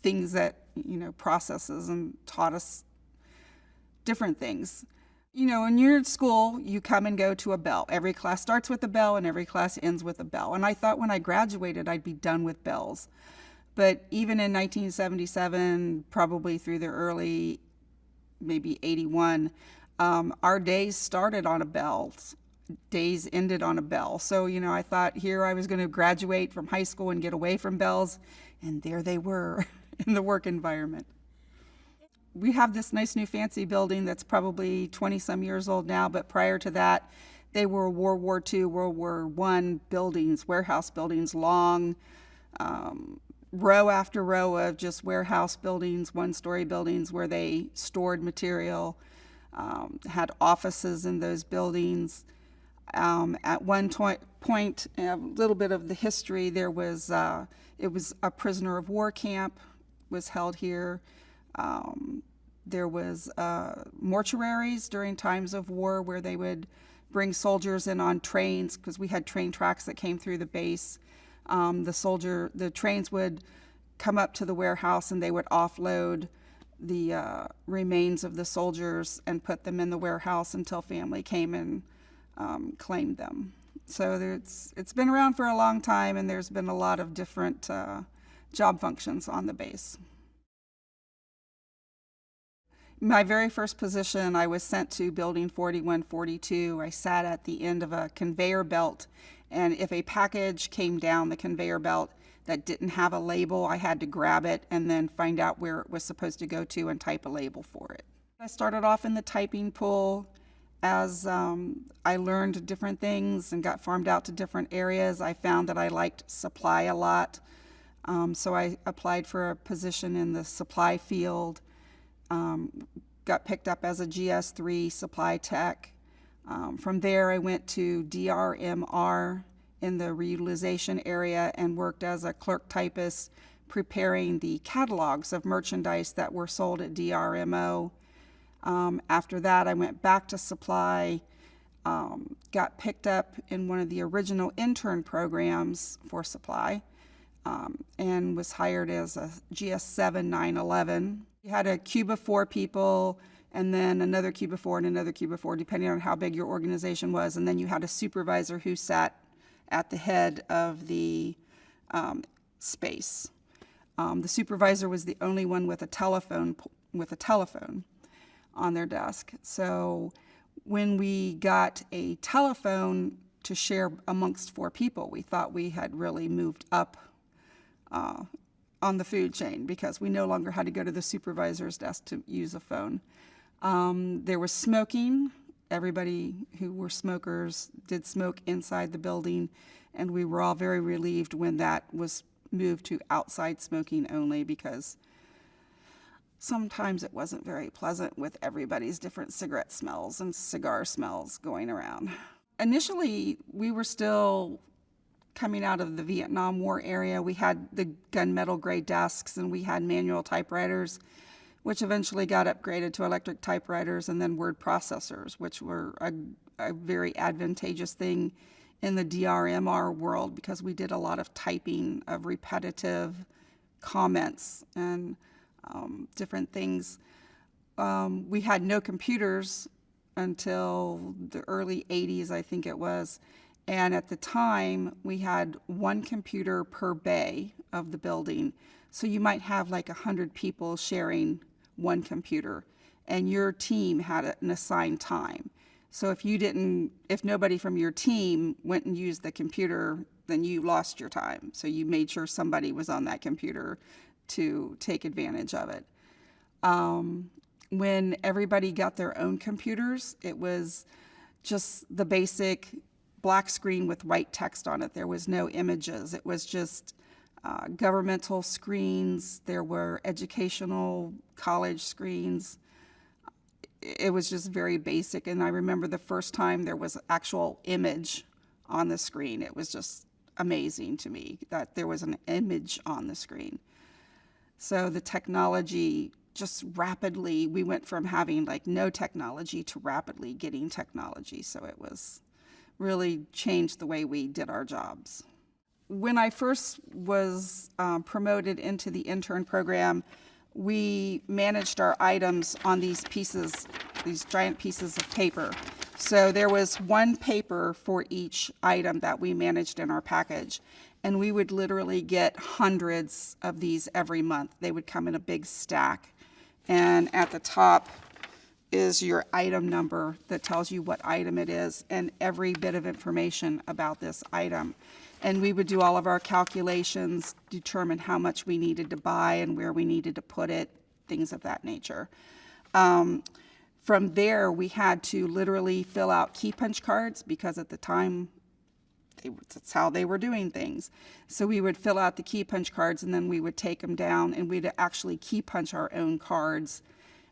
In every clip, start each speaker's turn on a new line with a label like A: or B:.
A: things that, processes, and taught us different things. When you're at school, you come and go to a bell. Every class starts with a bell and every class ends with a bell. And I thought when I graduated, I'd be done with bells. But even in 1977, probably through the early, maybe 81, our days started on a bell. Days ended on a bell. So, I thought here I was going to graduate from high school and get away from bells. And there they were in the work environment. We have this nice new fancy building that's probably 20 some years old now, but prior to that, they were World War II, World War I buildings, warehouse buildings, long, row after row of just warehouse buildings, one-story buildings where they stored material, had offices in those buildings. At one point, a little bit of the history, it was a prisoner of war camp was held here. There was mortuaries during times of war where they would bring soldiers in on trains, because we had train tracks that came through the base. The trains would come up to the warehouse and they would offload the remains of the soldiers and put them in the warehouse until family came and claimed them. So it's been around for a long time, and there's been a lot of different job functions on the base. My very first position, I was sent to Building 4142. I sat at the end of a conveyor belt, and if a package came down the conveyor belt that didn't have a label, I had to grab it and then find out where it was supposed to go to and type a label for it. I started off in the typing pool. As I learned different things and got farmed out to different areas, I found that I liked supply a lot. So I applied for a position in the supply field. Got picked up as a GS3 supply tech. From there, I went to DRMR in the reutilization area and worked as a clerk typist, preparing the catalogs of merchandise that were sold at DRMO. After that, I went back to supply, got picked up in one of the original intern programs for supply, and was hired as a GS7 911. You had a cube of 4 people, and then another cube of 4 and another cube of 4, depending on how big your organization was. And then you had a supervisor who sat at the head of the space. The supervisor was the only one with a telephone on their desk. So when we got a telephone to share amongst 4 people, we thought we had really moved up on the food chain, because we no longer had to go to the supervisor's desk to use a phone. There was smoking. Everybody who were smokers did smoke inside the building, and we were all very relieved when that was moved to outside smoking only, because sometimes it wasn't very pleasant with everybody's different cigarette smells and cigar smells going around. Initially, we were still coming out of the Vietnam War area. We had the gunmetal gray desks, and we had manual typewriters, which eventually got upgraded to electric typewriters and then word processors, which were a very advantageous thing in the DRMR world, because we did a lot of typing of repetitive comments and different things. We had no computers until the early 80s, I think it was. And at the time, we had 1 computer per bay of the building. So you might have like 100 people sharing 1 computer, and your team had an assigned time. So if nobody from your team went and used the computer, then you lost your time. So you made sure somebody was on that computer to take advantage of it. When everybody got their own computers, it was just the basic black screen with white text on it. There was no images. It was just governmental screens. There were educational college screens. It was just very basic. And I remember the first time there was actual image on the screen. It was just amazing to me that there was an image on the screen. So the technology just rapidly, we went from having like no technology to rapidly getting technology. So it was really changed the way we did our jobs. when I first was promoted into the intern program, we managed our items on these pieces, these giant pieces of paper. So there was one paper for each item that we managed in our package. And we would literally get hundreds of these every month. They would come in a big stack. And at the top is your item number that tells you what item it is and every bit of information about this item. And we would do all of our calculations, determine how much we needed to buy and where we needed to put it, things of that nature. From there, we had to literally fill out key punch cards because at the time, that's how they were doing things. So we would fill out the key punch cards and then we would take them down and we'd actually key punch our own cards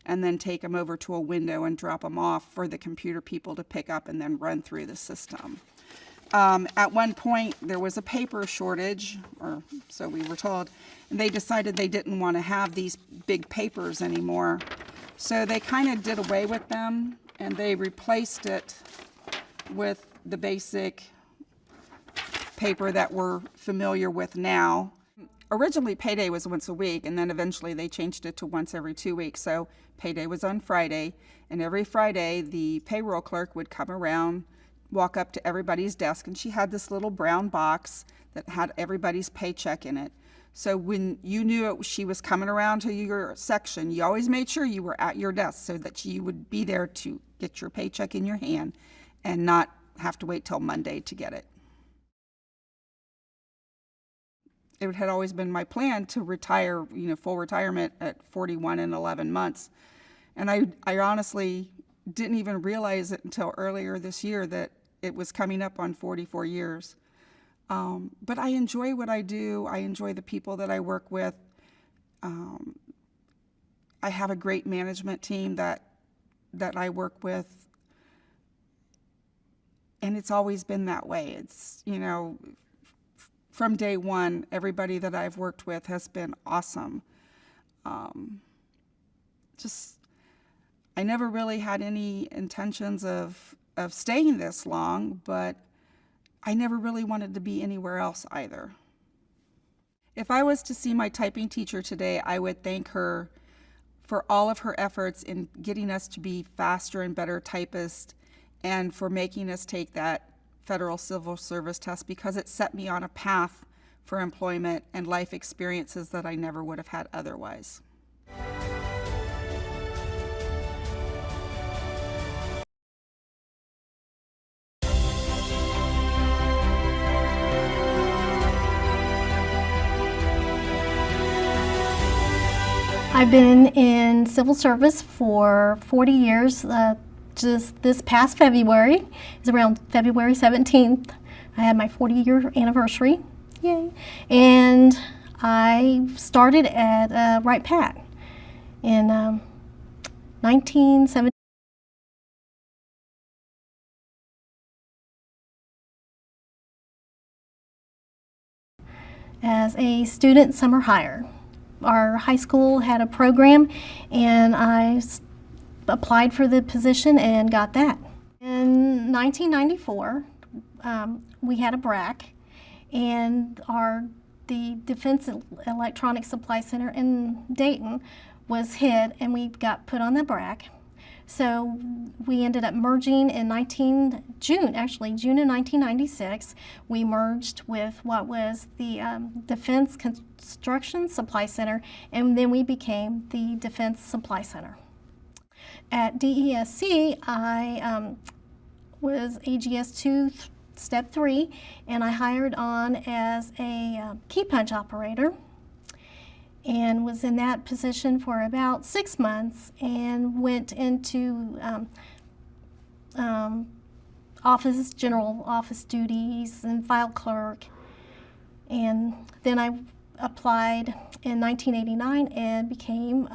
A: and then take them over to a window and drop them off for the computer people to pick up and then run through the system. At one point, there was a paper shortage, or so we were told, and they decided they didn't want to have these big papers anymore. So they kind of did away with them and they replaced it with the basic paper that we're familiar with now. Originally, payday was once a week, and then eventually they changed it to once every 2 weeks. So payday was on Friday, and every Friday the payroll clerk would come around, walk up to everybody's desk, and she had this little brown box that had everybody's paycheck in it. So when you knew she was coming around to your section, you always made sure you were at your desk so that you would be there to get your paycheck in your hand and not have to wait till Monday to get it. It had always been my plan to retire, full retirement at 41 and 11 months. And I honestly didn't even realize it until earlier this year that it was coming up on 44 years. But I enjoy what I do. I enjoy the people that I work with. I have a great management team that I work with. And it's always been that way. It's, from day one, everybody that I've worked with has been awesome. I never really had any intentions of staying this long, but I never really wanted to be anywhere else either. If I was to see my typing teacher today, I would thank her for all of her efforts in getting us to be faster and better typists and for making us take that federal civil service test because it set me on a path for employment and life experiences that I never would have had otherwise.
B: I've been in civil service for 40 years. Just this past February, it was around February 17th, I had my 40-year anniversary. Yay. And I started at Wright Pat in 1970. As a student summer hire. Our high school had a program and I applied for the position and got that. In 1994, we had a BRAC, and the Defense Electronic Supply Center in Dayton was hit, and we got put on the BRAC. So we ended up merging in June of 1996. We merged with what was the Defense Construction Supply Center, and then we became the Defense Supply Center. At DESC, I was AGS 2 Step 3, and I hired on as a key punch operator and was in that position for about 6 months and went into general office duties and file clerk. And then I applied in 1989 and became